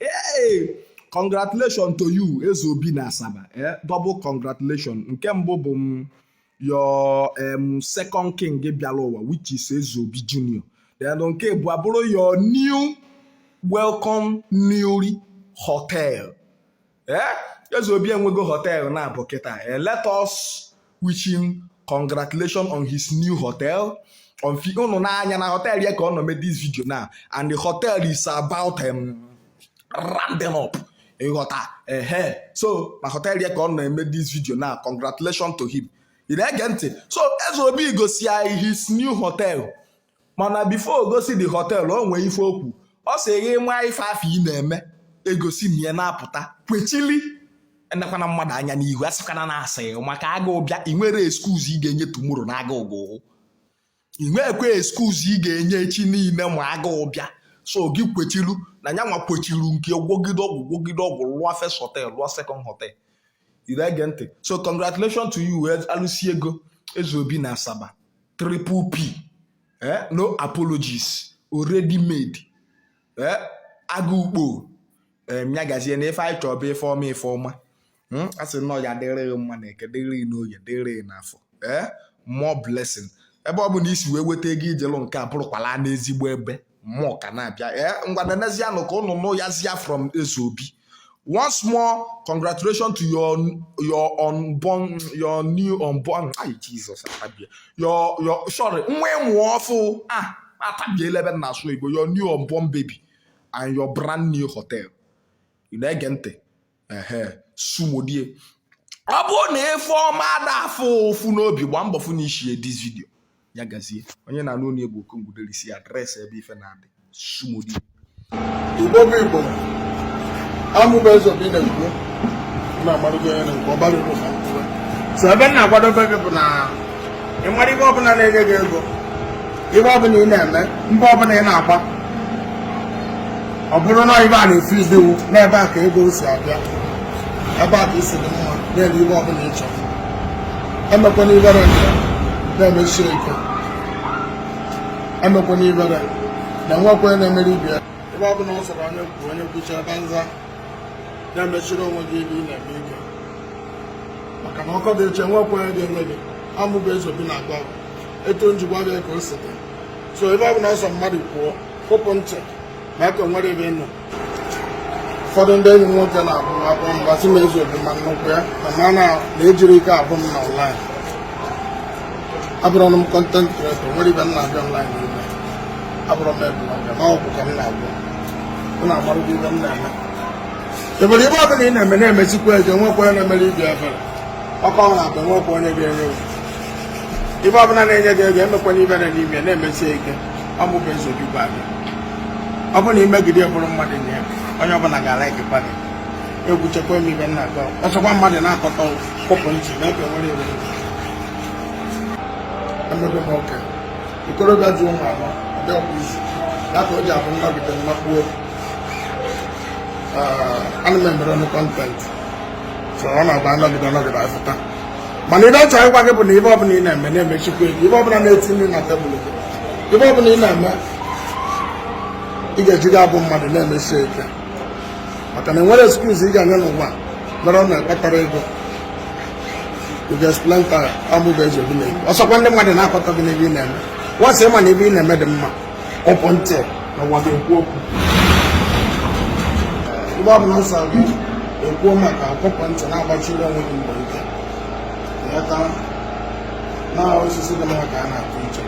Hey, congratulations to you, Ezeobi na Asaba. Double congratulations. Nke mbụ bụ your second king bịara ụwa, which is Ezeobi Junior. Then nke bụ abụrụ your new welcome newly hotel. Ezeobi enwego hotel na abụ kịta. Let us wish him congratulations on his new hotel. Unu n'anya na hotel ya ka ọ nọ mee this video now, and the hotel is about rounding up. You got that? So na hotel ya ka ọ nọ mee this video now. Congratulations to him. You get it? So Ezeobi go see his new hotel. Mana before go see the hotel, o nwee ife okwu. Ọ sị gị nwa ife afọ ị na-eme egosi na ya na-apụta kwechili endekwana mmadụ anya n'ihu asịkwana na-asị maka agụụ bịa ị nwere excuse ị ga-enye tomorrow na agụụ gụ. Ị nwekwe excuse ị ga-enye echi niile ma agụụ bịa. So gị kwechilu na ya nwa kwechilu nke gwogide ọgwụ lụọ first hotel lụọ second hotel. You get it? So congratulations to you, alụsi ego Ezeobi na Asaba. Triple P. No apologies. Already made. Agụkpo. Nyagazie na ife anyị chọrọ ife ọma ife ọma. Asị nọ ya dịrị mma na eke dịrị n'oye dịrị n'afọ. More blessing. Ebe ọ bụ na isi wee weta ego ijelu nke a bụrụkwala n'ezigbo ebe mmụọ ka na-abịa. Ngwanenezianụ ka ụnụ nụ yazia from Ezeobi. Once more, congratulations to your new unborn. Ay, Jesus, sorry, your new unborn baby and your brand new hotel. You know, gente, sumodie. Abone for mother for no be one but finish this video. Yagazi, onye na no nego kungudeli si address ebe ife na ade. Sumodie. Igbo. Amụba Ezeobi na-ekwu na-agbadogo ya nke ọbara ego na mkpụrụ. So ebe na-agbadobe gị bụ na ịmara ihe ọbụla na-enye gị ego, ihe ọbụla ị na-eme, mba ọbụla ị na-agba, ọ bụrụ na ibe a na-efu idiwu n'ebe a ka ego si abịa, ebe a ka isi dị mma na-eme ihe ọbụla ị chọrọ. Emekwana ibere nke na-emesi ike, emekwana ibere na nwekwa na-emere ibe ya. Ebe ọbụla ọ sọrọ onye kwuo onye kwucha ebe nza na-emechiri onwe gị ebe ị na-eme ike maka na ọkọ dị iche nwekwa onye ga-enye gị. Amụba Ezeobi na-agwa etu njikwa gị ka o si dị. So ebe ọbụla ọsọ mmadụ kwuo kụpụ ntị ma ka o nwere ebe ị nọ. Ụfọdụ ndị enyi nwoke na-abụ abụọ mgbasị m Ezeobi ma nnukwu ya ma na-ejiri ike abụ m na online. Abụrụ m content creator nwere ibe m na-abịa online n'ime. Abụrụ m ebe na ọgwụ ka m na-agwụ. Ọ na-agbarụ gị ibe m na-eme. Ebere ibe ọbụla ị na-eme na-emesikwa ego nwekwa onye na-emere ibi ebere. Ọkọ ọ na-abịa nwekwa onye ga-enye ego. Ibe ọbụla na-enye gị ego emekwana ibere n'ime na-emesi ike. Amụba Ezeobi gwa gị. Ọ bụrụ na imegide bụrụ mmadụ nye ya onye ọbụla ga-alaikikwa gị. Egwu chekwa eme ibe nna gị. Ọsọkwa mmadụ na-akọta kụpụ ntị na ebe nwere ebe. Emebe m oke. Ikorobịa ji ụmụ anọ dị ọkụ isi. Ya ka o ji abụ nnọgide mmakpuo. Ana m emere ọnụ kọntent. So ọ na-agba nnọgide afụta. Mana ibe ọ chọrọ ịgwa gị bụ na ibe ọbụla ị na-eme na-emechikwa ego. Ibe ọbụla na-eti nri na tebụl gị. Ibe ọbụla ị na-eme ị ga-eji gị abụ mmadụ na-emesi ike. Maka na enwere excuse ị ga-anye n'ụwa mere ọ na-ekpatara ego. You ga-explain ka Amụba Ezeobi na-ekwu. Ọsọkwa ndị mmadụ na-akọta gị n'ebe ị na-eme. Once ịma na ebe ị na-eme dị mma, ọpụ ntị n'ụwa ga-ekwu okwu. Ibe ọbụla nsọ gị ekwuo maka ọpụpụ ntị na-agbachiri onwe gị mgbe ike. Ịghọta na osisi dị mma ka a na-atụ iche.